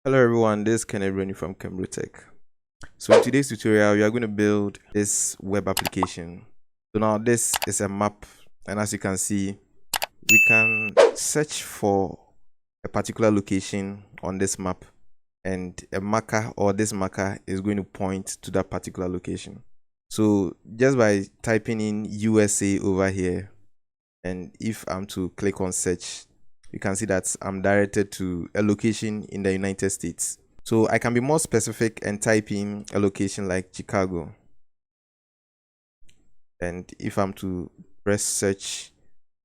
Hello everyone, this is KenBroTech from KenBroTech. So in today's tutorial, we are going to build this web application. So now this is a map, and as you can see, we can search for a particular location on this map, and a marker or this marker is going to point to that particular location. So just by typing in USA over here, and if I'm to click on search, you can see that I'm directed to a location in the United States. So I can be more specific and type in a location like Chicago. And if I'm to press search,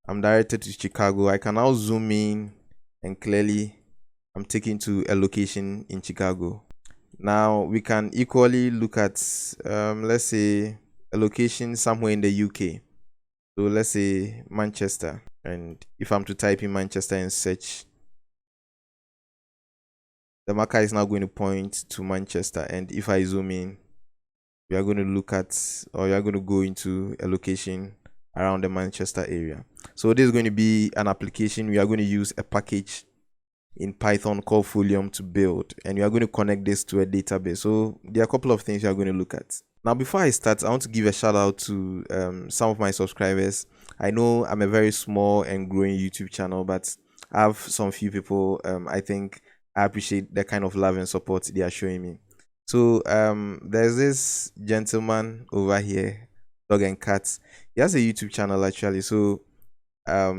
I'm directed to Chicago. I can now zoom in and clearly I'm taken to a location in Chicago. Now we can equally look at, let's say, a location somewhere in the UK. So let's say Manchester. And if I'm to type in Manchester and search, the marker is now going to point to Manchester. And if I zoom in, we are going to look at, or we are going to go into a location around the Manchester area. So this is going to be an application. We are going to use a package in Python called Folium to build, and we are going to connect this to a database. So there are a couple of things we are going to look at. Now, before I start, I want to give a shout out to some of my subscribers. I know I'm a very small and growing YouTube channel, but I have some few people. I think I appreciate the kind of love and support they are showing me. So there's this gentleman over here, Dog and Cat. He has a YouTube channel actually. So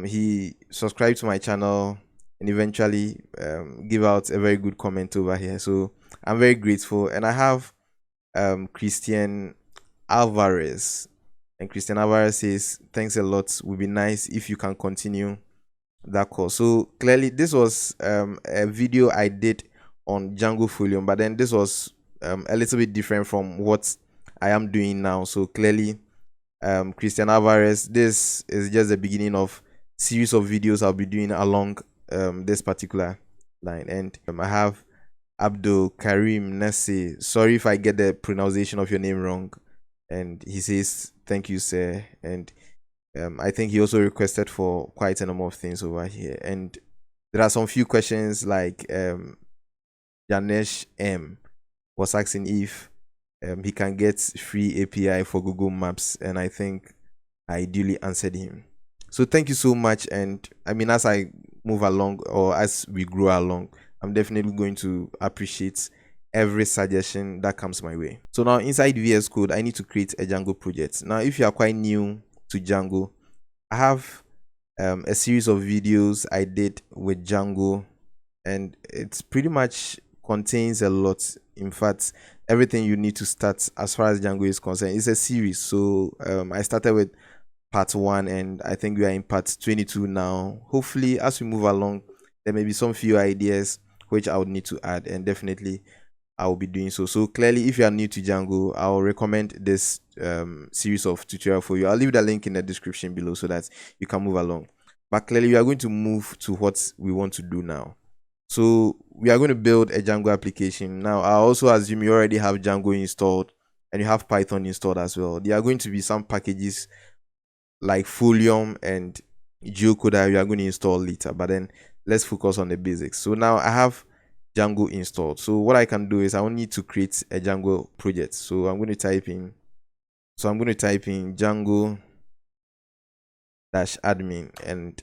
he subscribed to my channel and eventually give out a very good comment over here. So I'm very grateful. And I have Christian Alvarez. And Christian Alvarez says, thanks a lot. Would be nice if you can continue that course. So clearly this was a video I did on Django Folium, but then this was a little bit different from what I am doing now. So clearly Christian Alvarez, this is just the beginning of series of videos I'll be doing along this particular line. And I have Abdul Karim Nasi. Sorry if I get the pronunciation of your name wrong. And he says, thank you, sir. And I think he also requested for quite a number of things over here. And there are some few questions like Janesh M was asking if he can get free API for Google Maps, and I think I duly answered him. So thank you so much. And I mean, as I move along or as we grow along, I'm definitely going to appreciate every suggestion that comes my way. So now inside VS Code, I need to create a Django project. Now, if you are quite new to Django, I have a series of videos I did with Django, and it's pretty much contains a lot. In fact, everything you need to start as far as Django is concerned. It's a series. So I started with part 1, and I think we are in part 22 now. Hopefully, as we move along, there may be some few ideas which I would need to add, and definitely I will be doing so. So clearly, if you are new to Django, I'll recommend this series of tutorial for you. I'll leave the link in the description below so that you can move along. But clearly, we are going to move to what we want to do now. So we are going to build a Django application. Now, I also assume you already have Django installed and you have Python installed as well. There are going to be some packages like Folium and Geocoder you are going to install later, but then let's focus on the basics. So now I have Django installed. So what I can do is I only need to create a Django project. So I'm going to type in Django -admin, and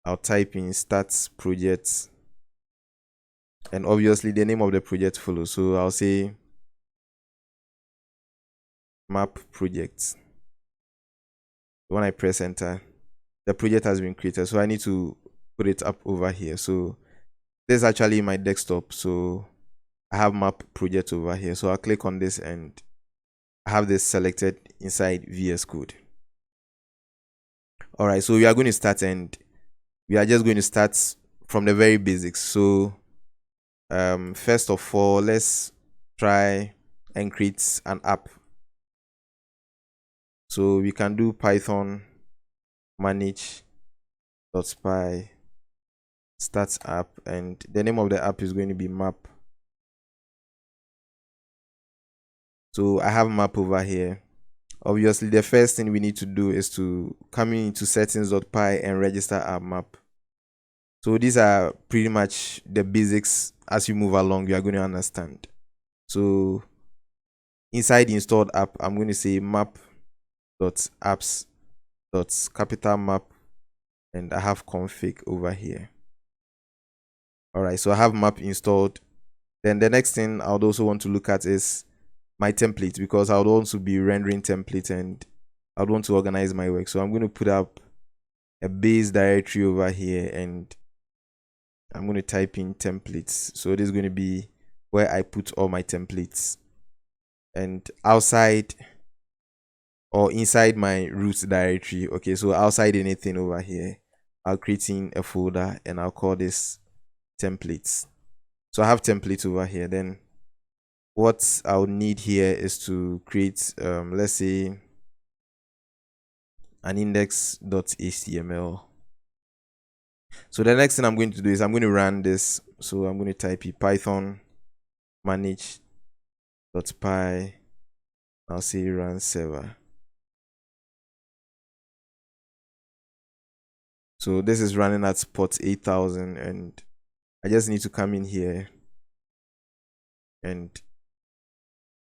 I'll type in start project, and obviously the name of the project follows. So I'll say map project. When I press enter, the project has been created. So I need to put it up over here. So this is actually my desktop. So I have map project over here. So I'll click on this and I have this selected inside VS Code. All right, so we are going to start, and we are just going to start from the very basics. So first of all, let's try and create an app. So we can do Python manage.py start app, and the name of the app is going to be map. So I have map over here. Obviously, the first thing we need to do is to come into settings.py and register our map. So these are pretty much the basics. As you move along, you are going to understand. So inside the installed app, I'm going to say map.apps.capital map, and I have config over here. All right, so I have map installed. Then the next thing I would also want to look at is my template, because I would also be rendering template and I would want to organize my work. So I'm going to put up a base directory over here, and I'm going to type in templates. So this is going to be where I put all my templates. And outside or inside my root directory, okay, so outside anything over here, I'll create in a folder and I'll call this templates. So I have templates over here. Then what I'll need here is to create let's say an index.html. So the next thing I'm going to do is I'm going to run this. So I'm going to type python manage.py. I'll say run server. So this is running at port 8000, and I just need to come in here and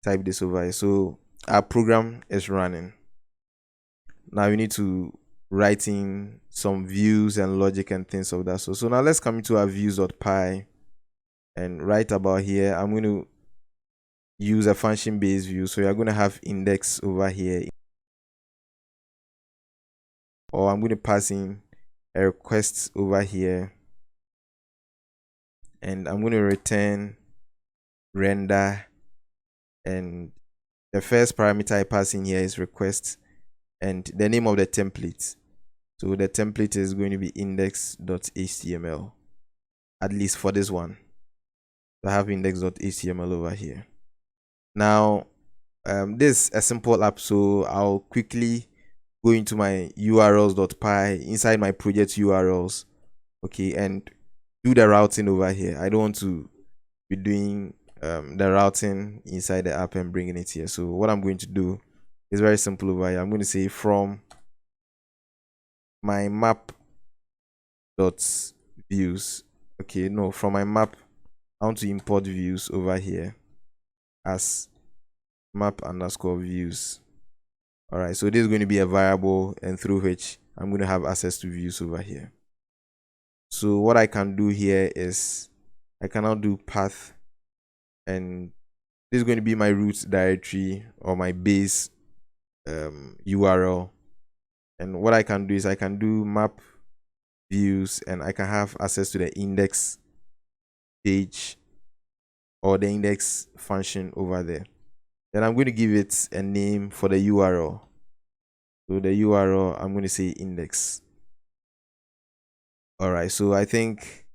type this over here. So our program is running. Now we need to write in some views and logic and things of that. So now let's come into our views.py, and right about here, I'm going to use a function based view. So you're going to have index over here, or I'm going to pass in a request over here, and I'm going to return render, and the first parameter I pass in here is request and the name of the template. So the template is going to be index.html, at least for this one. So I have index.html over here. Now this is a simple app, so I'll quickly go into my urls.py inside my project URLs, okay, and do the routing over here. I don't want to be doing the routing inside the app and bringing it here. So what I'm going to do is very simple over here. I'm going to say from my map dot views, okay, no, from my map I want to import views over here as map underscore views. All right, so this is going to be a variable, and through which I'm going to have access to views over here. So what I can do here is I can now do path, and this is going to be my root directory or my base URL. And what I can do is I can do map views, and I can have access to the index page or the index function over there. Then I'm going to give it a name for the URL. So the URL, I'm going to say index. All right, so I think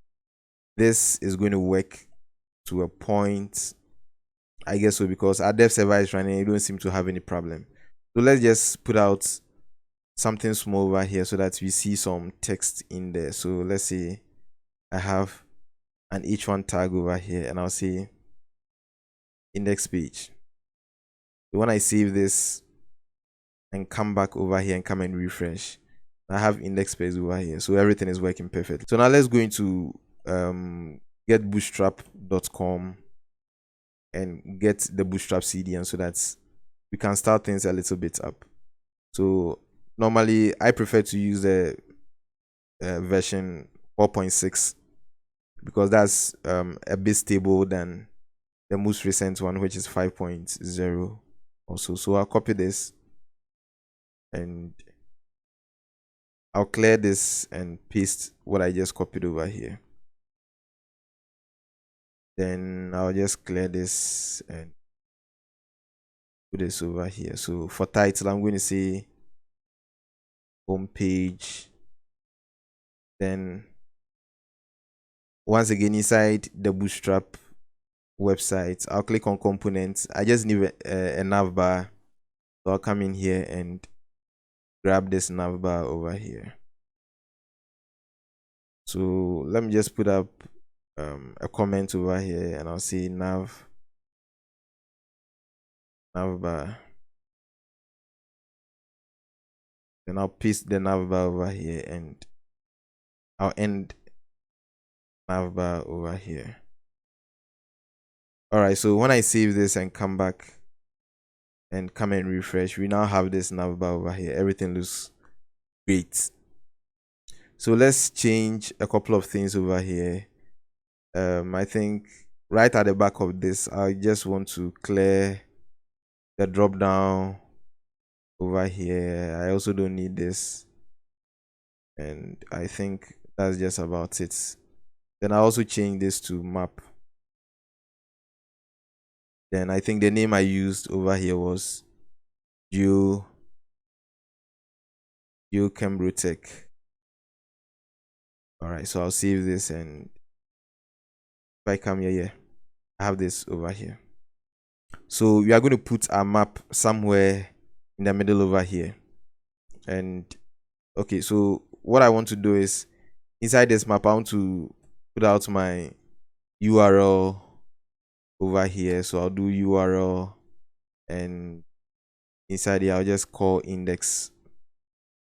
this is going to work to a point, I guess so, because our dev server is running, you don't seem to have any problem. So let's just put out something small over here so that we see some text in there. So let's say I have an h1 tag over here, and I'll say index page. So when I save this and come back over here and come and refresh, I have index page over here, so everything is working perfectly. So now let's go into getbootstrap.com and get the bootstrap CDN so that we can start things a little bit up. So normally I prefer to use the version 4.6 because that's a bit stable than the most recent one, which is 5.0 also. So I'll copy this and I'll clear this and paste what I just copied over here. Then I'll just clear this and put this over here. So for title, I'm going to say home page. Then once again, inside the Bootstrap website, I'll click on components. I just need a nav bar. So I'll come in here and grab this nav bar over here. So let me just put up a comment over here, and I'll say nav bar. Then I'll paste the nav bar over here, and I'll end navbar over here. All right, so when I save this and come back and come and refresh, we now have this navbar over here. Everything looks great. So let's change a couple of things over here. I think right at the back of this, I just want to clear the drop down over here. I also don't need this, and I think that's just about it. Then I also change this to map. Then I think the name I used over here was KenBroTech. All right, so I'll save this, and if I come here, yeah, I have this over here. So we are going to put our map somewhere in the middle over here. And okay, so what I want to do is inside this map, I want to put out my URL over here. So I'll do URL, and inside here I'll just call index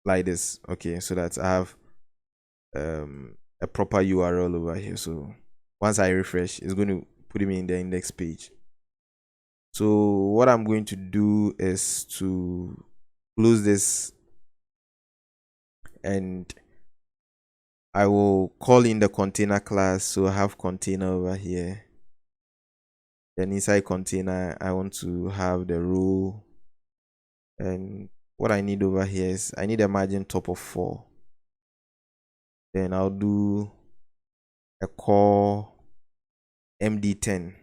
like this. Okay, so that I have a proper URL over here. So once I refresh, it's going to put me in the index page. So what I'm going to do is to close this, and I will call in the container class. So I have container over here. Then inside container, I want to have the row, and what I need over here is I need a margin top of 4. Then I'll do a core MD10.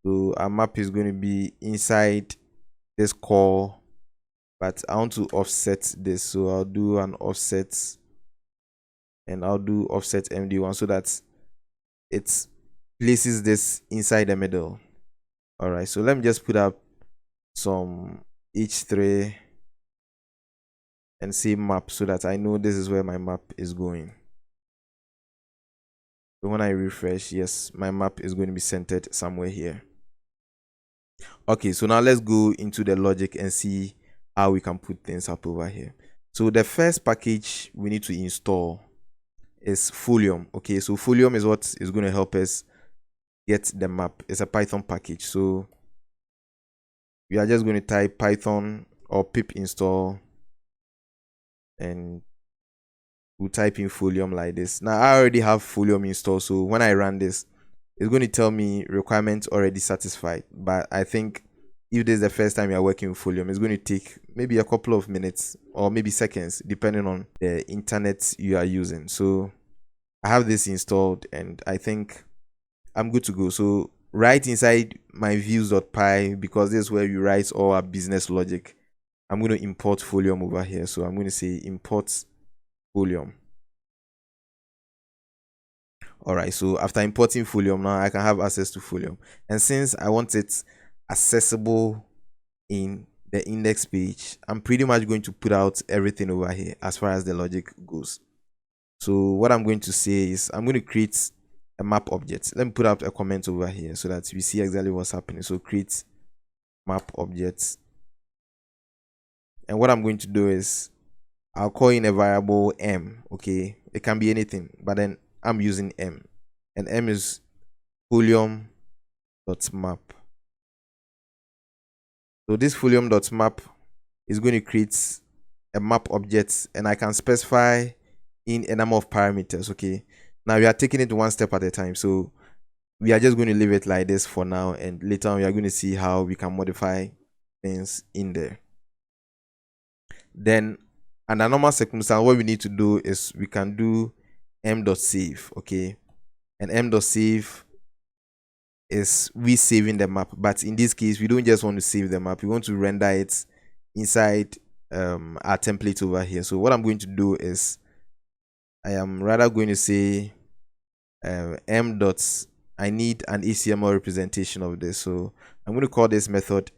So our map is going to be inside this core, but I want to offset this. So I'll do an offset, and I'll do offset MD1 so that it places this inside the middle. All right, so let me just put up some H3 and say map so that I know this is where my map is going. So when I refresh, yes, my map is going to be centered somewhere here. Okay, so now let's go into the logic and see how we can put things up over here. So the first package we need to install is Folium. Okay, so Folium is what is going to help us get the map. It's a Python package. So we are just going to type Python or pip install, and we'll type in Folium like this. Now I already have Folium installed, so when I run this, it's going to tell me requirements already satisfied. But I think if this is the first time you're working with Folium, it's going to take maybe a couple of minutes or maybe seconds, depending on the internet you are using. So I have this installed, and I think I'm good to go. So right inside my views.py, because this is where you write all our business logic, I'm going to import Folium over here. So I'm going to say import Folium. All right, so after importing Folium, now I can have access to Folium. And since I want it accessible in the index page, I'm pretty much going to put out everything over here as far as the logic goes. So what I'm going to say is I'm going to create a map object. Let me put out a comment over here so that we see exactly what's happening. So create map object. And what I'm going to do is I'll call in a variable m. Okay, it can be anything, but then I'm using m, and m is folium.map. So this folium.map is going to create a map object, and I can specify in a number of parameters. Okay, now we are taking it one step at a time, so we are just going to leave it like this for now, and later on we are going to see how we can modify things in there. Then under normal circumstance, what we need to do is we can do m.save. Okay, and m.save is we saving the map, but in this case we don't just want to save the map, we want to render it inside our template over here. So what I'm going to do is I am rather going to say I need an HTML representation of this. So I'm going to call this method,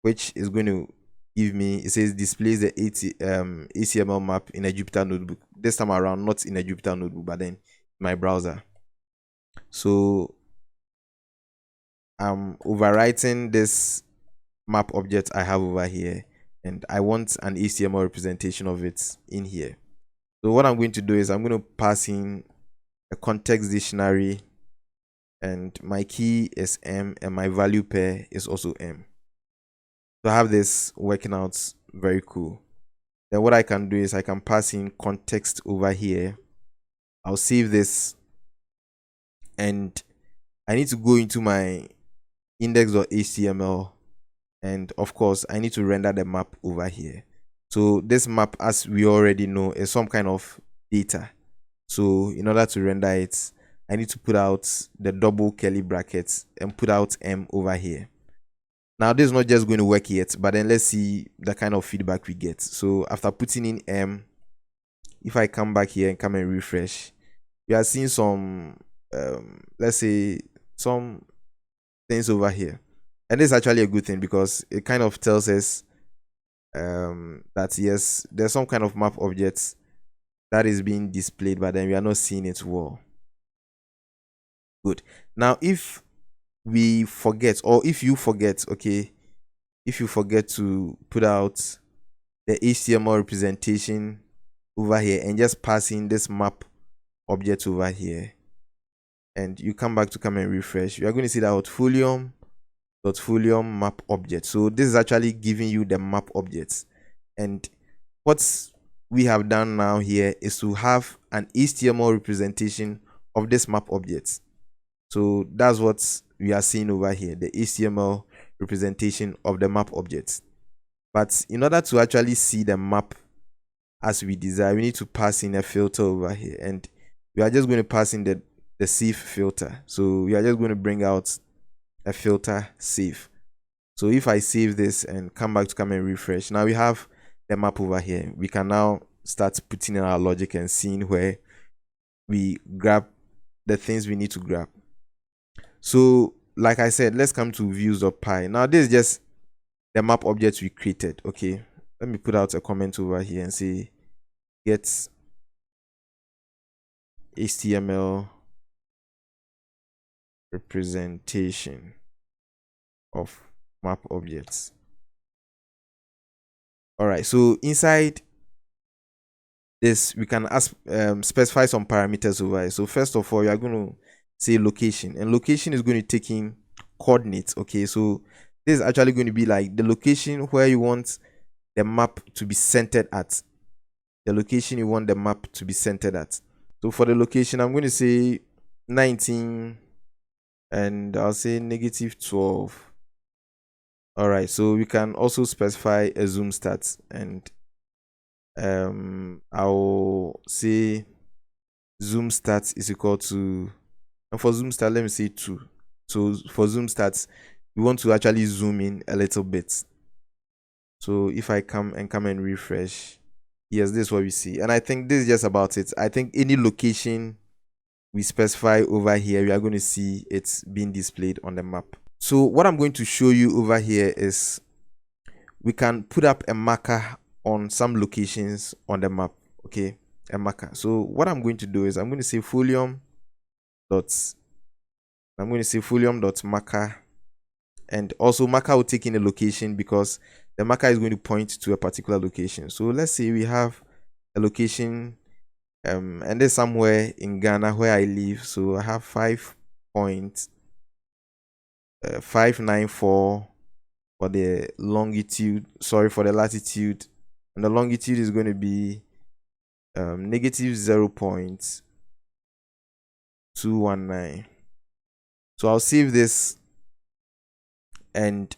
which is going to give me, it says displays the HTML map in a Jupyter notebook. This time around, not in a Jupyter notebook, but then in my browser. So I'm overwriting this map object I have over here, and I want an HTML representation of it in here. So what I'm going to do is I'm going to pass in a context dictionary, and my key is M, and my value pair is also M. So I have this working out very cool. Then what I can do is I can pass in context over here. I'll save this, and I need to go into my index.html, and of course I need to render the map over here. So this map, as we already know, is some kind of data. So in order to render it, I need to put out the double curly brackets and put out M over here. Now this is not just going to work yet, but then let's see the kind of feedback we get. So after putting in M, if I come back here and come and refresh, we are seeing some let's say some things over here, and this is actually a good thing because it kind of tells us that yes, there's some kind of map objects that is being displayed, but then we are not seeing it well. Good. Now if we forget, or if you forget, okay, if you forget to put out the HTML representation over here and just pass in this map object over here, and you come back to come and refresh, you are going to see that Folium map object. So this is actually giving you the map objects, and what we have done now here is to have an HTML representation of this map object. So that's what we are seeing over here, the HTML representation of the map object. But in order to actually see the map as we desire, we need to pass in a filter over here, and we are just going to pass in the save filter. So we are just going to bring out a filter save. So if I save this and come back to come and refresh, now we have the map over here. We can now start putting in our logic and seeing where we grab the things we need to grab. So like I said, let's come to views.py. Now this is just the map object we created. Okay, let me put out a comment over here and say get HTML representation of map objects. All right, so inside this we can ask specify some parameters over here. So first of all, you are going to say location, and location is going to take in coordinates. Okay, so this is actually going to be like the location where you want the map to be centered at, the location you want the map to be centered at. So for the location, I'm going to say 19, and I'll say -12. All right, so we can also specify a zoom start, and I'll say zoom start is equal to, and for zoom start, let me say 2. So for zoom starts, we want to actually zoom in a little bit. So if I come and refresh, yes, this is what we see. And I think this is just about it. I think any location we specify over here, we are going to see it's being displayed on the map. So what I'm going to show you over here is we can put up a marker on some locations on the map. Okay, a marker. So what I'm going to do is I'm going to say folium dot marker, and also marker will take in a location because the marker is going to point to a particular location. So let's say we have a location and there's somewhere in Ghana where I live. So I have 5.594 for the longitude, sorry, for the latitude, and the longitude is going to be -0.219. So I'll save this, and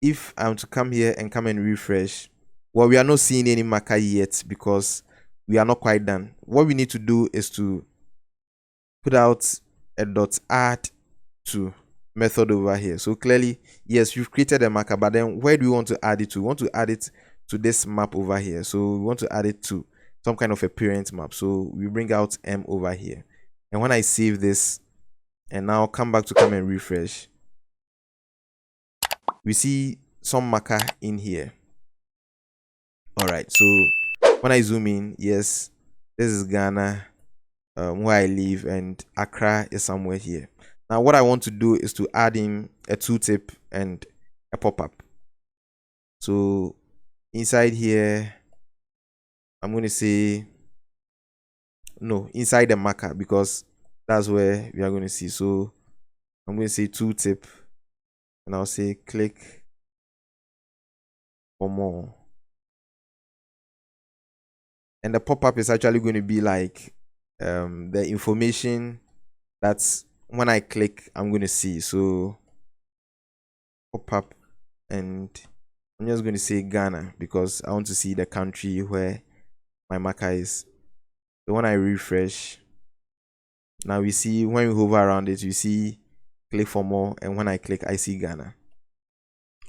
if I'm to come here and come and refresh, well, we are not seeing any marker yet because we are not quite done. What we need to do is to put out a .add to method over here. So clearly, yes, you've created a marker, but then where do we want to add it to? We want to add it to this map over here. So we want to add it to some kind of a parent map. So we bring out M over here, and when I save this and now come back to come and refresh, we see some marker in here. All right, so when I zoom in, yes, this is Ghana, where I live, and Accra is somewhere here. Now what I want to do is to add in a tooltip and a pop-up. So inside here, I'm going to say no, inside the marker, because that's where we are going to see. So I'm going to say tooltip, and I'll say click for more. And the pop-up is actually going to be like the information that's when I click I'm going to see. So pop-up, and I'm just going to say Ghana because I want to see the country where my marker is. So when I refresh, now we see when we hover around it, you see click for more, and when I click I see Ghana.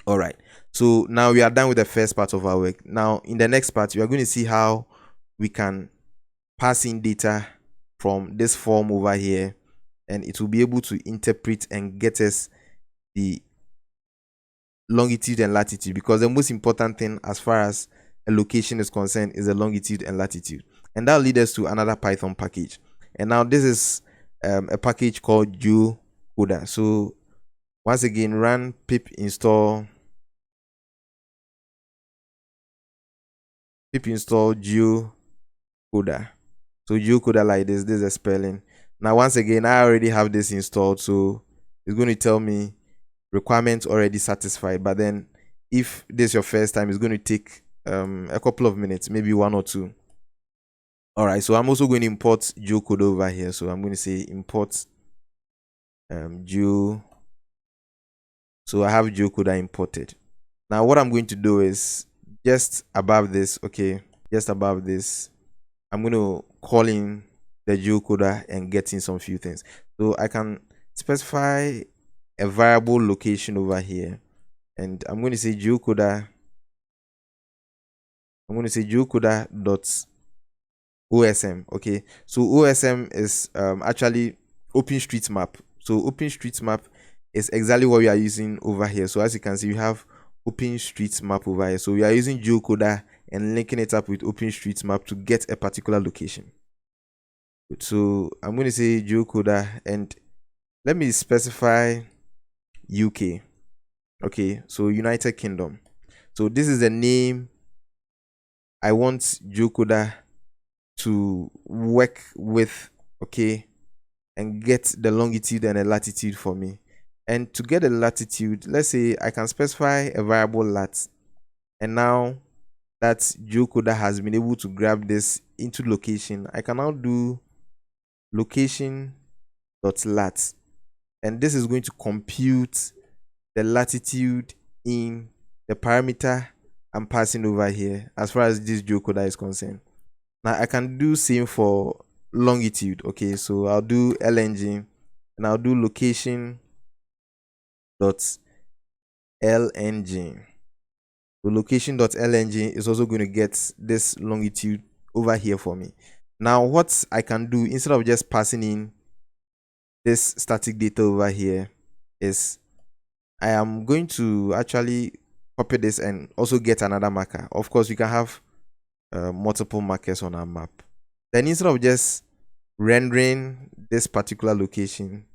All right, so now we are done with the first part of our work. Now in the next part, we are going to see how we can pass in data from this form over here, and it will be able to interpret and get us the longitude and latitude, because the most important thing as far as a location is concerned is the longitude and latitude. And that'll lead us to another Python package. And now this is a package called Geocoder. So once again, run pip install Geocoder. So Geocoder like this is a spelling. Now once again, I already have this installed, so it's going to tell me requirements already satisfied. But then if this is your first time, it's going to take a couple of minutes, maybe 1 or 2. All right, so I'm also going to import Geocoder over here. So I'm going to say import Geo. So I have Geocoder imported. Now what I'm going to do is just above this, okay, just above this, I'm going to call in the Geocoder and get in some few things. So I can specify a variable location over here, and I'm going to say Geocoder. I'm going to say Geocoder dot OSM. Okay, so OSM is actually OpenStreetMap. So OpenStreetMap is exactly what we are using over here. So as you can see, we have OpenStreetMap over here. So we are using Geocoder and linking it up with OpenStreetMap to get a particular location. So I'm going to say Geocoder, and let me specify UK. Okay, so United Kingdom. So this is the name I want Geocoder to work with, okay, and get the longitude and the latitude for me. And to get the latitude, let's say I can specify a variable lat, and now that Geocoder has been able to grab this into location, I can now do location.lat, and this is going to compute the latitude in the parameter I'm passing over here as far as this Geocoder is concerned. Now I can do same for longitude. Okay, so I'll do lng, and I'll do location.lng. So location.lng is also going to get this longitude over here for me. Now what I can do, instead of just passing in this static data over here, is I am going to actually copy this and also get another marker. Of course, we can have multiple markers on our map. Then instead of just rendering this particular location,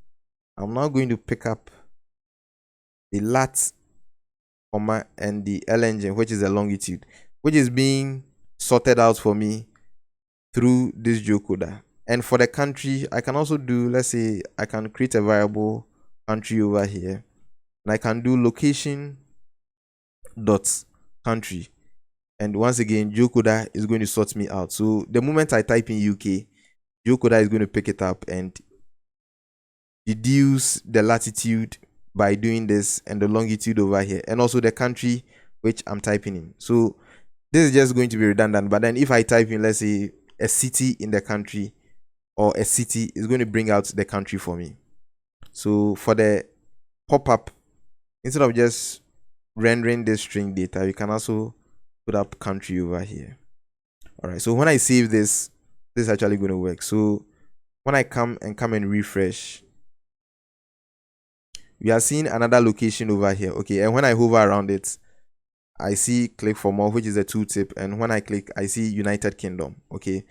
I'm now going to pick up the lat, comma, and the lng, which is the longitude, which is being sorted out for me through this Geocoder. And for the country, I can also do, let's say I can create a variable country over here, and I can do location dot country, and once again Geocoder is going to sort me out. So the moment I type in UK, Geocoder is going to pick it up and deduce the latitude by doing this, and the longitude over here, and also the country which I'm typing in. So this is just going to be redundant, but then if I type in, let's say, a city in the country, or a city, is going to bring out the country for me. So for the pop-up, instead of just rendering this string data, you can also put up country over here. All right, so when I save this, this is actually going to work. So when I come and refresh, we are seeing another location over here. Okay, and when I hover around it, I see click for more, which is a tooltip, and when I click, I see United Kingdom. Okay,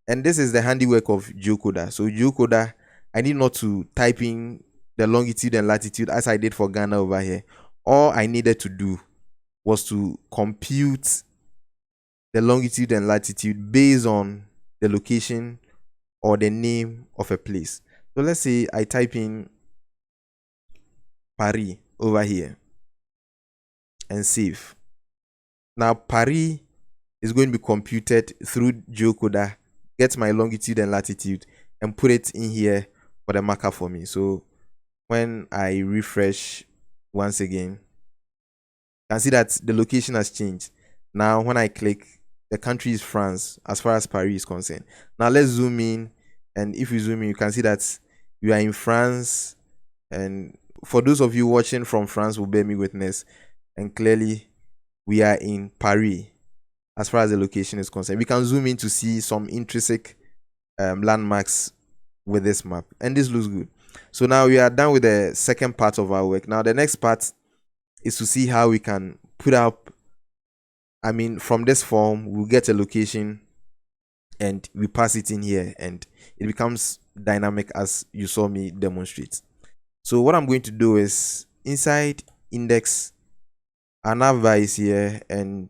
and this is the handiwork of Geocoder. So Geocoder, I need not to type in the longitude and latitude as I did for Ghana over here. All I needed to do was to compute the longitude and latitude based on the location or the name of a place. So let's say I type in Paris over here and save. Now Paris is going to be computed through Geocoder, get my longitude and latitude, and put it in here for the marker for me. So when I refresh once again, you can see that the location has changed. Now when I click, the country is France as far as Paris is concerned. Now let's zoom in, and if you zoom in, you can see that we are in France. And for those of you watching from France will bear me witness, and clearly we are in Paris as far as the location is concerned. We can zoom in to see some intrinsic landmarks with this map, and this looks good. So now we are done with the second part of our work. Now the next part is to see how we can put up, from this form we'll get a location and we pass it in here and it becomes dynamic as you saw me demonstrate. So what I'm going to do is inside index, our navbar is here, and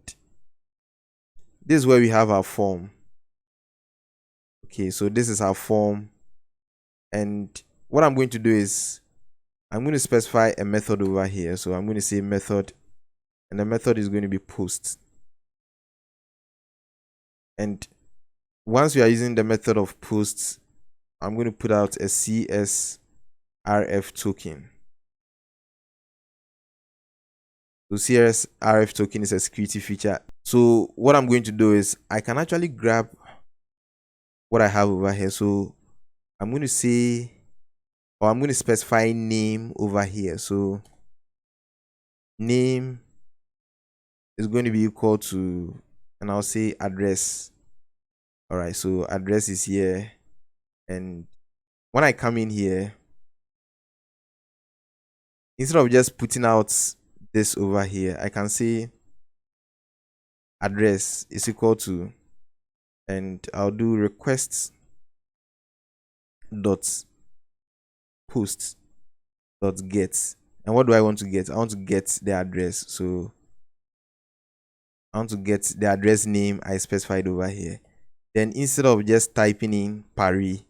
this is where we have our form. Okay, so this is our form, and what I'm going to do is I'm going to specify a method over here. So I'm going to say method, and the method is going to be post. And once we are using the method of posts, I'm going to put out a CSRF token. So CSRF token is a security feature. So what I'm going to do is I can actually grab what I have over here. So I'm going to say, or I'm going to specify name over here. So name is going to be equal to, and I'll say address. All right, so address is here, and when I come in here, instead of just putting out this over here, I can say address is equal to, and I'll do requests dot post dot get. And what do I want to get? I want to get the address. So I want to get the address name I specified over here. Then instead of just typing in Paris,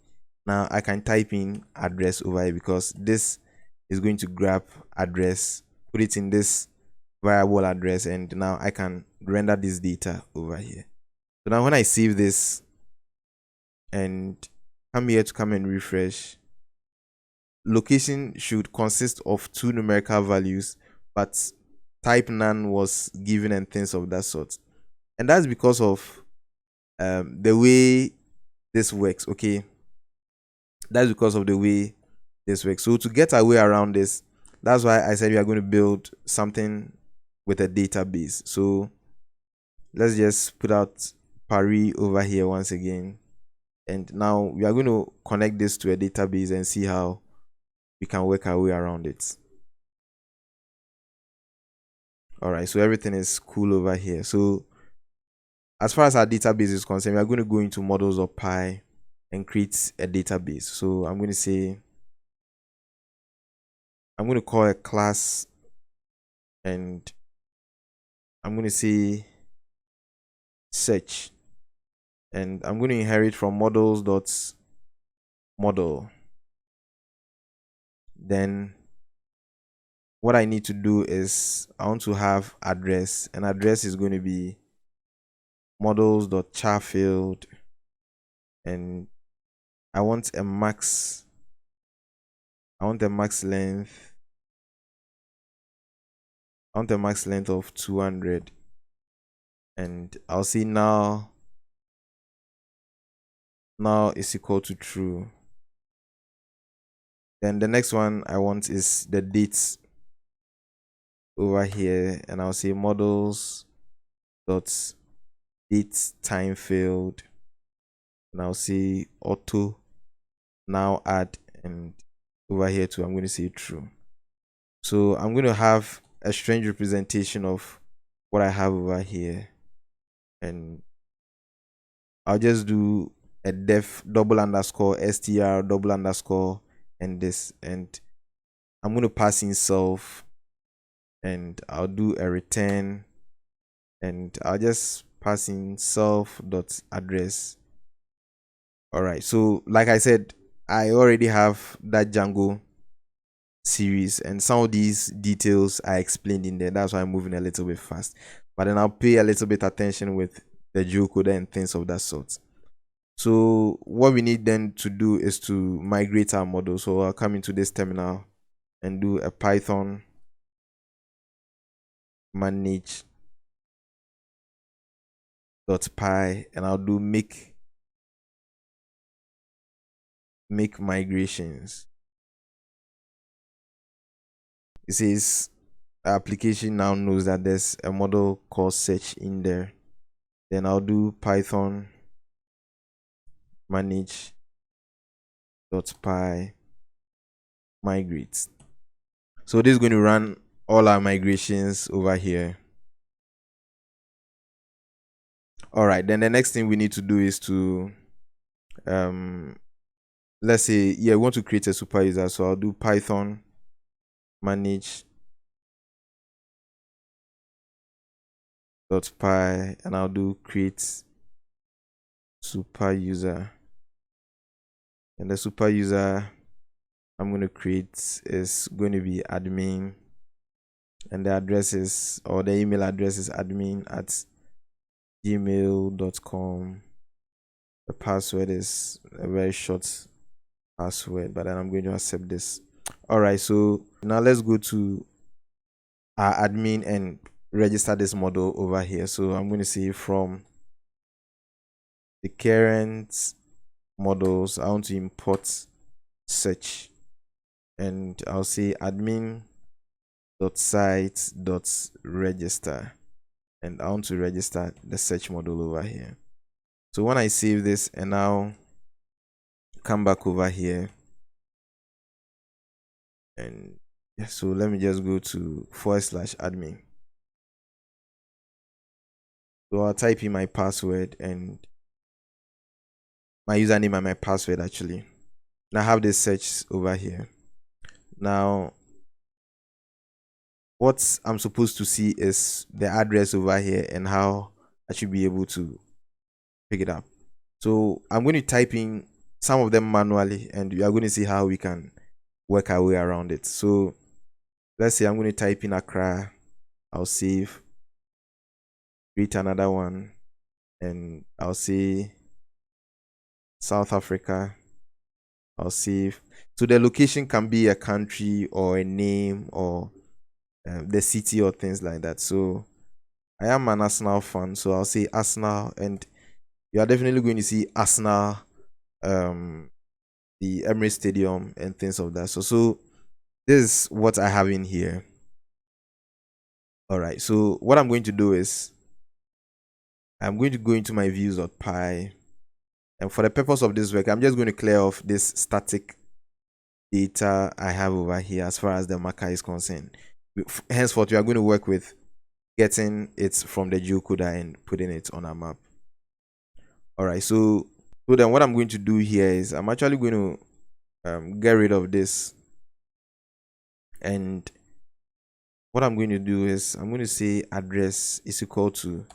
now I can type in address over here, because this is going to grab address, put it in this variable address, and now I can render this data over here. So now when I save this and come here to come and refresh, location should consist of 2 numerical values, but type none was given and things of that sort. And that's because of the way this works. Okay, that's because of the way this works. So to get our way around this, that's why I said we are going to build something with a database. So let's just put out Paris over here once again, and now we are going to connect this to a database and see how we can work our way around it. All right, so everything is cool over here. So as far as our database is concerned, we are going to go into models.py and create a database. So I'm going to say, I'm going to call a class, and I'm going to say search, and I'm going to inherit from models.model. Then what I need to do is I want to have address, and address is going to be models.char field, and I want a max length. I want a max length of 200, and I'll see now is equal to true. Then the next one I want is the dates over here, and I'll say models dot date time field, and I'll say auto now add, and over here too I'm going to say true. So I'm going to have a strange representation of what I have over here, and I'll just do a def double underscore str double underscore and this, and I'm going to pass in self, and I'll do a return, and I'll just pass in self dot address, All right, so like I said, I already have that Django series, and some of these details I explained in there. That's why I'm moving a little bit fast, but then I'll pay a little bit attention with the geocoder and things of that sort. So what we need then to do is to migrate our model. So I'll come into this terminal and do a Python manage .py, and I'll do make migrations. It says the application now knows that there's a model called search in there. Then I'll do Python manage .py migrate. So this is going to run all our migrations over here. All right, then the next thing we need to do is to let's say, yeah, we want to create a super user. So I'll do Python manage .py, and I'll do create super user. And the super user I'm going to create is going to be admin, and the address is, or the email address is admin@gmail.com. The password is a very short password, but then I'm going to accept this. All right, so now let's go to our admin and register this model over here. So I'm going to say from the current models, I want to import search, and I'll say admin.site.register, and I want to register the search model over here. So when I save this and now come back over here, and so let me just go to /admin. So I'll type in my password and my username and my password actually. Now I have this search over here. Now what I'm supposed to see is the address over here and how I should be able to pick it up. So I'm going to type in some of them manually, and we are going to see how we can work our way around it. So let's say I'm going to type in Accra. I'll save, create another one, and I'll say South Africa. I'll save. So the location can be a country or a name or the city or things like that. So I am an Arsenal fan, so I'll say Arsenal, and you are definitely going to see Arsenal, the Emirates Stadium and things of that. So this is what I have in here. All right, so what I'm going to do is I'm going to go into my views.py, and for the purpose of this work, I'm just going to clear off this static data I have over here as far as the marker is concerned. Henceforth, we are going to work with getting it from the geocoder and putting it on a map. All right, so then what I'm going to do here is I'm actually going to get rid of this, and what I'm going to do is I'm going to say address is equal to,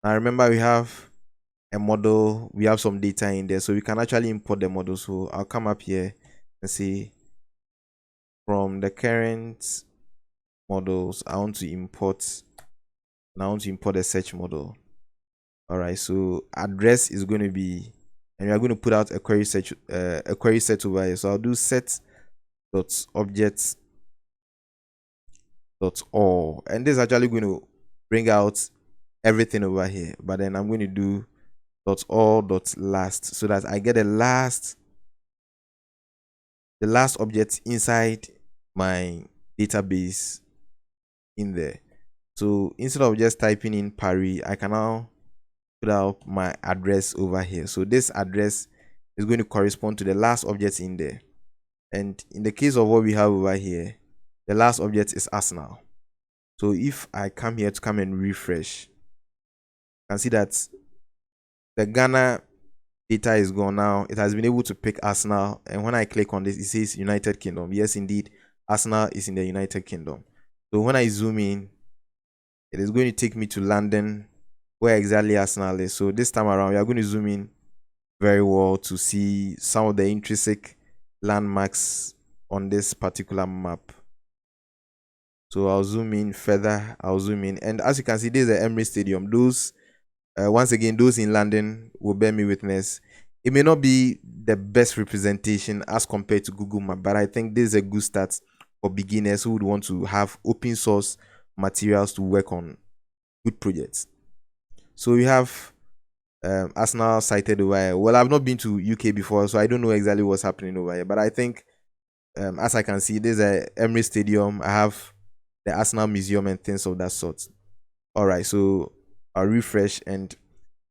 now remember we have a model, we have some data in there, so we can actually import the model. So I'll come up here and say from the current models I want to import, and I want to import a search model. All right, so address is going to be, and we are going to put out a query search, a query set over here. So I'll do set dot objects dot all, and this is actually going to bring out everything over here, but then I'm going to do dot all dot last, so that I get the last object inside my database in there. So instead of just typing in Paris, I can now put out my address over here. So this address is going to correspond to the last object in there, and in the case of what we have over here, the last object is Arsenal. So if I come here to come and refresh, you can see that the Ghana data is gone now. It has been able to pick Arsenal, and when I click on this, it says United Kingdom. Yes, indeed, Arsenal is in the United Kingdom. So when I zoom in, it is going to take me to London, where exactly Arsenal is. So this time around, we are going to zoom in very well to see some of the intrinsic landmarks on this particular map. So I'll zoom in further, I'll zoom in, and as you can see, this is the Emirates Stadium. Those once again, those in London will bear me witness. It may not be the best representation as compared to Google Map, but I think this is a good start for beginners who would want to have open source materials to work on good projects. So we have Arsenal cited over here. Well, I've not been to UK before, so I don't know exactly what's happening over here, but I think as I can see, there's a Emirates Stadium. I have the Arsenal Museum and things of that sort. All right, so I'll refresh and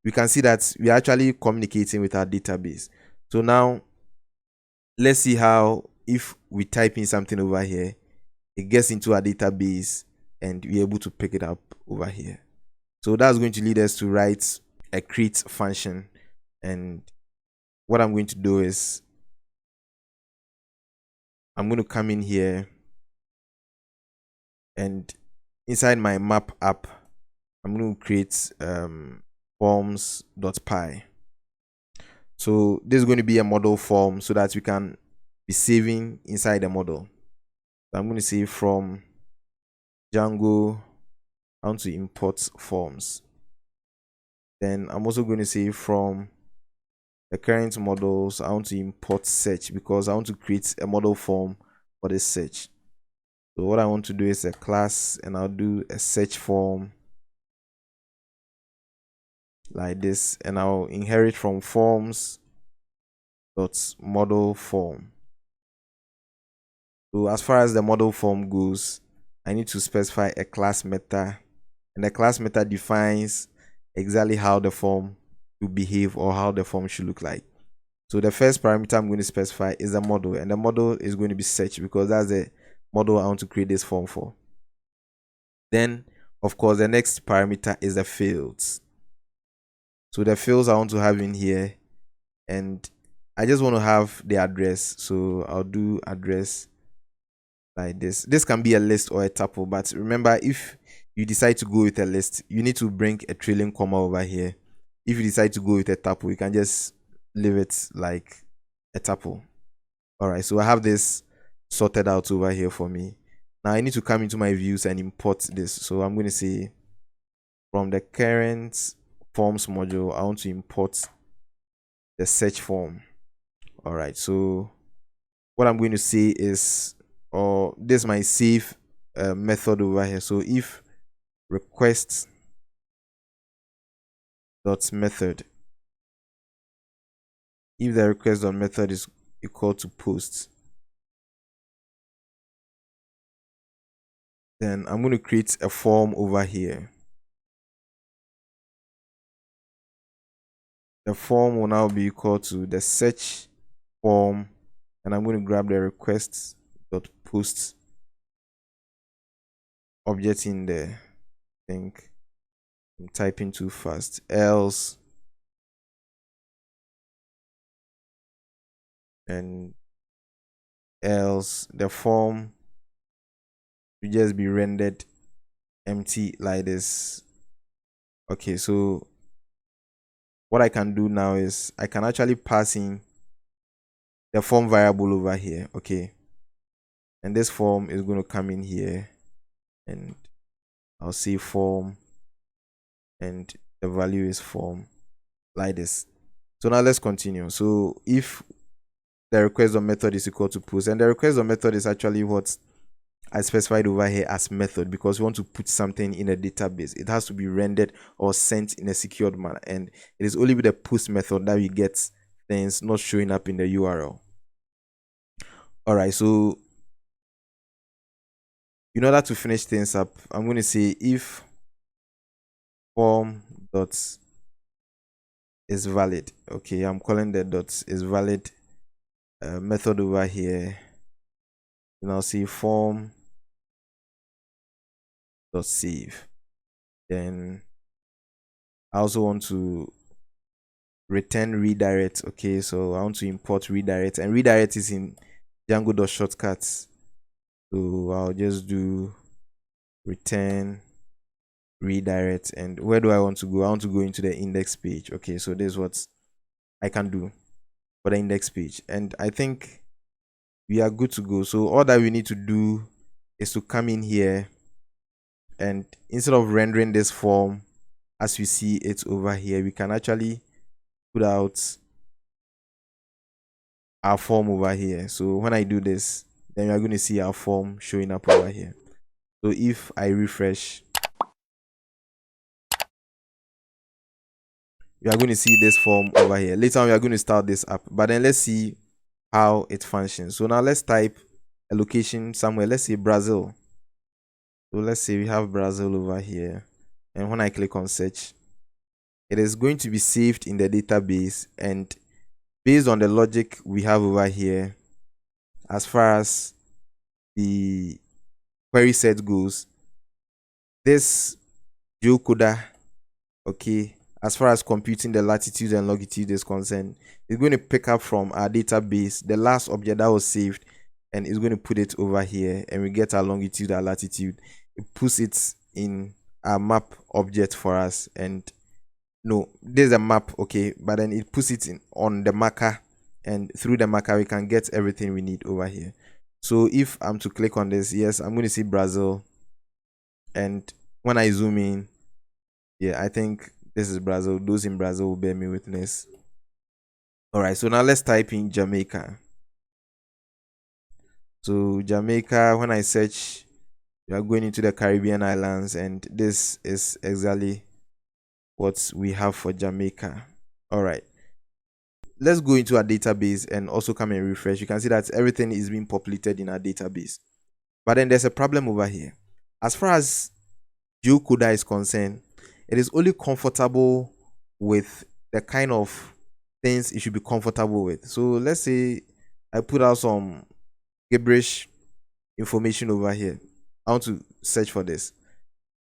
we can see that we're actually communicating with our database. So now let's see how, if we type in something over here, it gets into our database and we're able to pick it up over here. So that's going to lead us to write a create function. And what I'm going to do is I'm going to come in here and inside my map app, I'm going to create forms.py. So this is going to be a model form so that we can be saving inside the model. So I'm going to say from Django, I want to import forms. Then I'm also going to say from the current models, I want to import search because I want to create a model form for this search. So what I want to do is a class and I'll do a search form like this, and I'll inherit from forms dot model form. So as far as the model form goes, I need to specify a class method, and the class method defines exactly how the form will behave or how the form should look like. So the first parameter I'm going to specify is the model, and the model is going to be search because that's the model I want to create this form for. Then of course the next parameter is the fields. So the fields I want to have in here, and I just want to have the address, so I'll do address like this. This can be a list or a tuple, but remember, if you decide to go with a list, you need to bring a trailing comma over here. If you decide to go with a tuple, you can just leave it like a tuple. All right, so I have this sorted out over here for me. Now I need to come into my views and import this. So I'm going to say from the current forms module, I want to import the search form. All right, so what I'm going to say is, or this is my save method over here. So if request dot method, if the request dot method is equal to post, then I'm going to create a form over here. The form will now be equal to the search form, and I'm going to grab the request dot post object in there. I think I'm typing too fast. Else, and else the form will just be rendered empty like this. Okay, so what I can do now is I can actually pass in the form variable over here. Okay, and this form is going to come in here, and I'll say form, and the value is form like this. So now let's continue. So if the request of method is equal to post, and the request of method is actually what I specified over here as method, because we want to put something in a database. It has to be rendered or sent in a secured manner, and it is only with the post method that we get things not showing up in the URL. All right, so in order to finish things up, I'm going to say if form dot is valid. Okay, I'm calling the dot is valid method over here, and I'll say form dot save. Then I also want to return redirect. Okay, so I want to import redirect, and redirect is in Django.shortcuts. So I'll just do return redirect, and where do I want to go? I want to go into the index page. Okay, so this is what I can do for the index page. And I think we are good to go. So all that we need to do is to come in here, and instead of rendering this form as we see it over here, we can actually put out our form over here. So when I do this, then you are going to see our form showing up over here. So if I refresh, you are going to see this form over here. Later on, we are going to start this up, but then let's see how it functions. So now let's type a location somewhere. Let's say Brazil. So let's say we have Brazil over here, and when I click on search, it is going to be saved in the database. And based on the logic we have over here, as far as the query set goes, this Geocoder, okay, as far as computing the latitude and longitude is concerned, it's going to pick up from our database the last object that was saved, and it's going to put it over here, and we get our longitude, our latitude. It puts it in our map object for us, and no, there's a map, okay, but then it puts it in on the marker, and through the marker we can get everything we need over here. So if I'm to click on this, yes, I'm going to see Brazil, and when I zoom in, yeah, I think this is Brazil. Those in Brazil will bear me witness. All right, so now let's type in Jamaica. So Jamaica, when I search, we are going into the Caribbean islands, and this is exactly what we have for Jamaica. All right, let's go into our database and also come and refresh. You can see that everything is being populated in our database, but then there's a problem over here. As far as Geocoder is concerned, it is only comfortable with the kind of things it should be comfortable with. So let's say I put out some gibberish information over here. I want to search for this.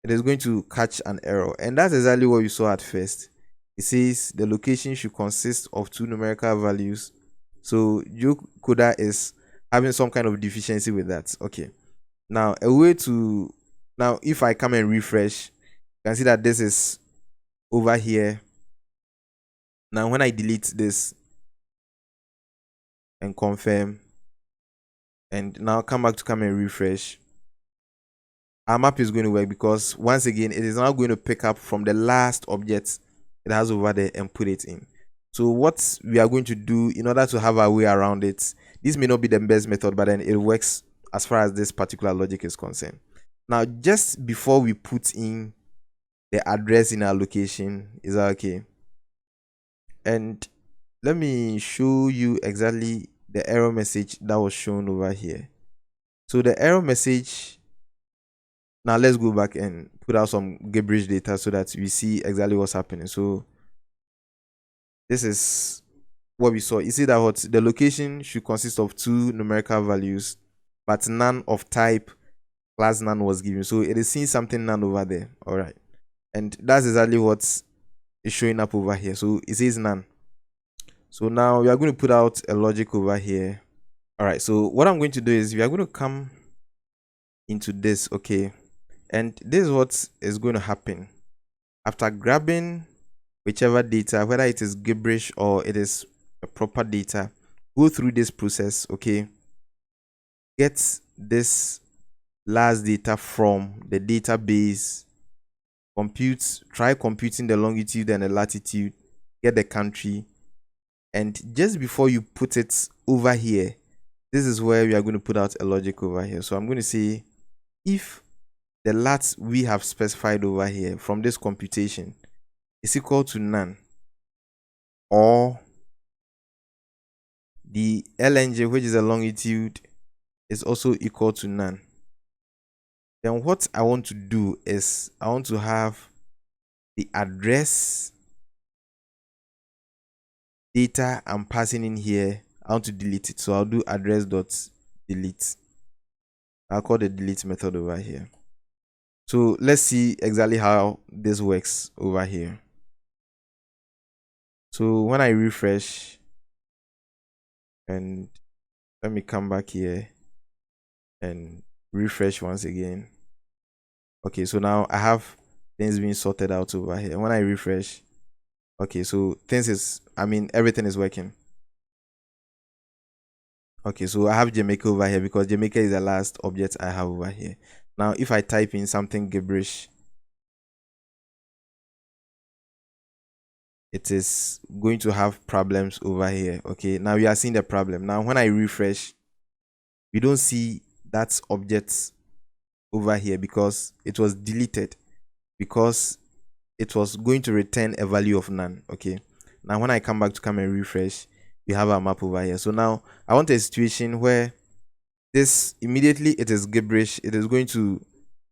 It is going to catch an error, and that's exactly what you saw at first. It says the location should consist of 2 numerical values. So Geocoder is having some kind of deficiency with that. Okay, now a way to, now if I come and refresh, you can see that this is over here. Now when I delete this and confirm, and now come back to come and refresh, our map is going to work, because once again it is now going to pick up from the last object it has over there and put it in. So what we are going to do in order to have our way around it, this may not be the best method, but then it works as far as this particular logic is concerned. Now just before we put in the address in our location, is that okay? And let me show you exactly the error message that was shown over here. So the error message, now let's go back and put out some gibberish data so that we see exactly what's happening. So this is what we saw. You see that what the location should consist of 2 numerical values, but none of type class none was given. So it is seeing something none over there. All right, and that's exactly what is showing up over here. So it says none. So now we are going to put out a logic over here. All right, so what I'm going to do is we are going to come into this, okay, and this is what is going to happen. After grabbing whichever data, whether it is gibberish or it is a proper data, go through this process, okay, get this last data from the database, try computing the longitude and the latitude, get the country, and just before you put it over here, this is where we are going to put out a logic over here. So I'm going to say if the lat we have specified over here from this computation is equal to none, or the LNJ, which is the longitude, is also equal to none, then what I want to do is I want to have the address data I'm passing in here, I want to delete it. So I'll do address dot delete. I'll call the delete method over here. So let's see exactly how this works over here. So when I refresh, and let me come back here and refresh once again. Okay, so now I have things being sorted out over here. When I refresh, Okay, so everything is working. Okay, so I have Jamaica over here because Jamaica is the last object I have over here. Now, if I type in something gibberish, it is going to have problems over here. Okay, now we are seeing the problem. Now, when I refresh, we don't see that object over here because it was deleted, because it was going to return a value of none. Okay, now when I come back to come and refresh, we have our map over here. So now I want a situation where this immediately it is gibberish, it is going to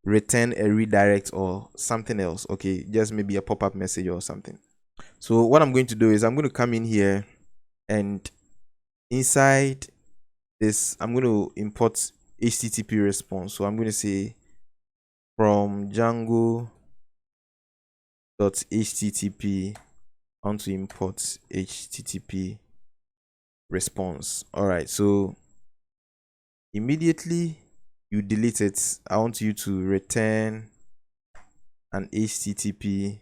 return a redirect or something else. Okay, just maybe a pop-up message or something. So what I'm going to do is I'm going to come in here, and inside this I'm going to import HTTP response. So I'm going to say from Django.http, I want to import HTTP response. All right, so immediately you delete it, I want you to return an HTTP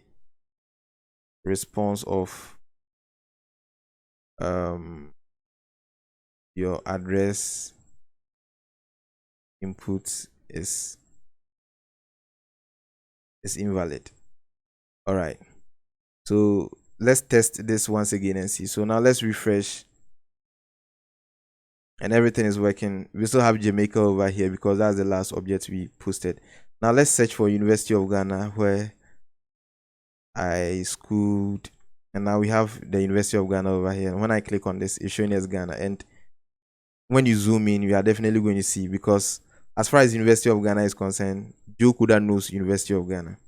response of your address input is invalid. All right, so let's test this once again and see. So now let's refresh, and everything is working. We still have Jamaica over here because that's the last object we posted. Now let's search for University of Ghana, where I schooled, and now we have the University of Ghana over here. And when I click on this, it's showing us Ghana, and when you zoom in, you are definitely going to see, because as far as University of Ghana is concerned, Geocoder knows University of Ghana.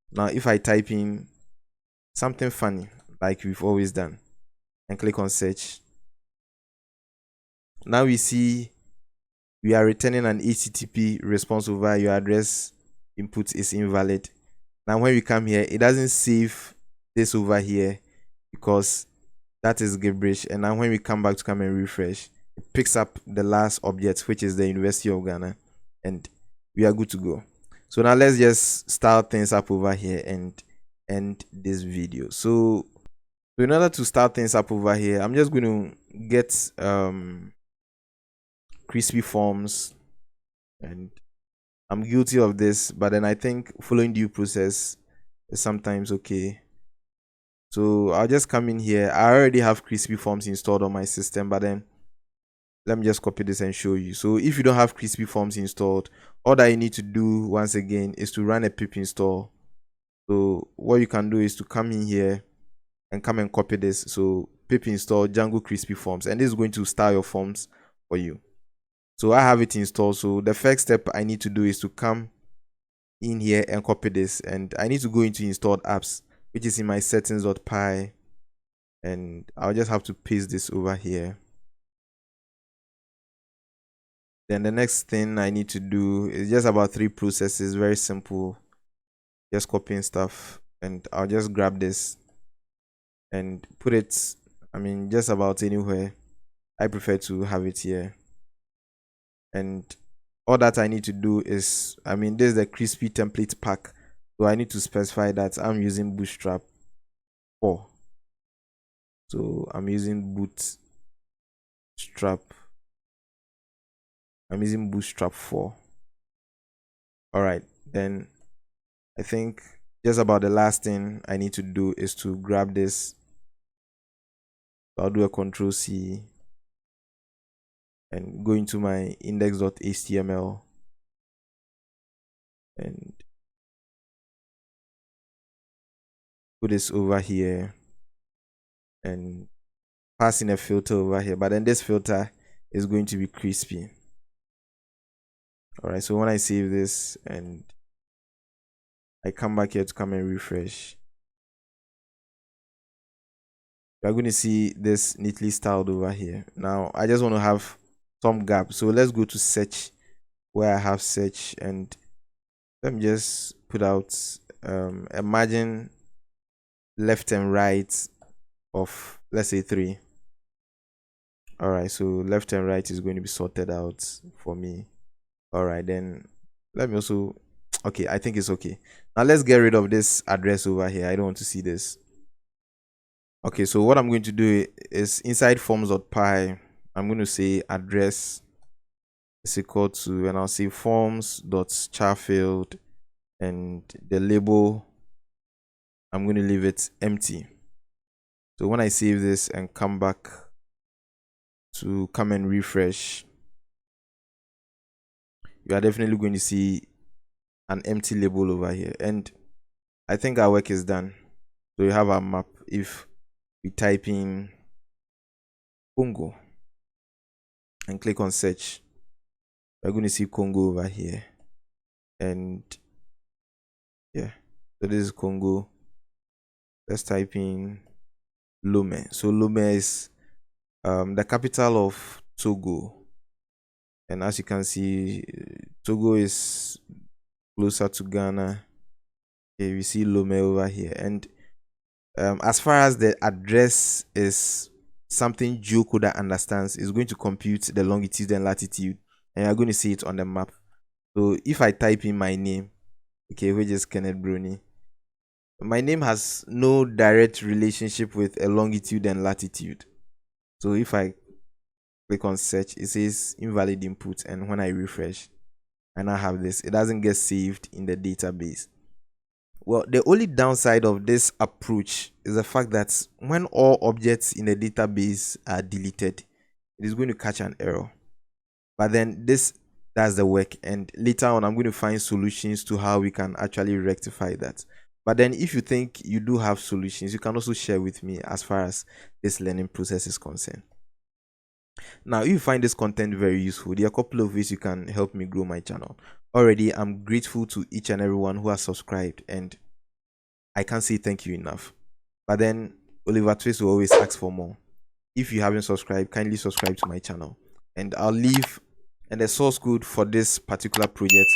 Now if I type in something funny like we've always done and click on search, now we see we are returning an HTTP response over your address input is invalid. Now when we come here, it doesn't save this over here because that is gibberish. And now when we come back to come and refresh, it picks up the last object, which is the University of Ghana, and we are good to go. So now let's just start things up over here and end this video. So in order to start things up over here, I'm just going to get crispy forms, and I'm guilty of this, but then I think following due process is sometimes okay. So I'll just come in here. I already have crispy forms installed on my system, but then let me just copy this and show you. So if you don't have crispy forms installed, all that you need to do once again is to run a pip install. So what you can do is to come in here and come and copy this. So pip install Django crispy forms, and this is going to start your forms for you. So I have it installed. So the first step I need to do is to come in here and copy this, and I need to go into installed apps, which is in my settings.py, and I'll just have to paste this over here. Then the next thing I need to do is just about 3 processes, very simple, just copying stuff, and I'll just grab this and put it, just about anywhere. I prefer to have it here, and all that I need to do is, this is the crispy template pack, so I need to specify that I'm using Bootstrap 4. So I'm using Bootstrap 4. All right, then I think just about the last thing I need to do is to grab this. I'll do a Control-C and go into my index.html and put this over here and pass in a filter over here, but then this filter is going to be crispy. All right, so when I save this and I come back here to come and refresh, you're going to see this neatly styled over here. Now I just want to have some gap, so let's go to search, where I have search, and let me just put out a margin left and right of, let's say, 3. All right, so left and right is going to be sorted out for me. All right, then let me also, okay, I think it's okay. Now let's get rid of this address over here. I don't want to see this. Okay, so what I'm going to do is inside forms.py, I'm going to say address is equal to, and I'll say forms.char field, and the label, I'm going to leave it empty. So when I save this and come back to come and refresh, you are definitely going to see an empty label over here. And I think our work is done. So we have our map. If we type in Congo and click on search, we're going to see Congo over here. And yeah, so this is Congo. Let's type in Lomé. So Lomé is the capital of Togo. And as you can see, Togo is closer to Ghana. Okay, we see Lomé over here. And as far as the address is something Geocoder understands, it's going to compute the longitude and latitude, and you're going to see it on the map. So if I type in my name, okay, which is Kenneth Brony, my name has no direct relationship with a longitude and latitude. So if I click on search, it says invalid input, and when I refresh, I now have this. It doesn't get saved in the database. Well, the only downside of this approach is the fact that when all objects in the database are deleted, it is going to catch an error. But then this does the work, and later on I'm going to find solutions to how we can actually rectify that. But then if you think you do have solutions, you can also share with me as far as this learning process is concerned. Now, if you find this content very useful, there are a couple of ways you can help me grow my channel. Already, I'm grateful to each and everyone who has subscribed, and I can't say thank you enough. But then Oliver Twist will always ask for more. If you haven't subscribed, kindly subscribe to my channel. And I'll leave, and the source code for this particular project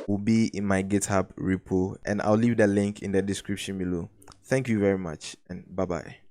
will be in my GitHub repo, and I'll leave the link in the description below. Thank you very much, and bye-bye.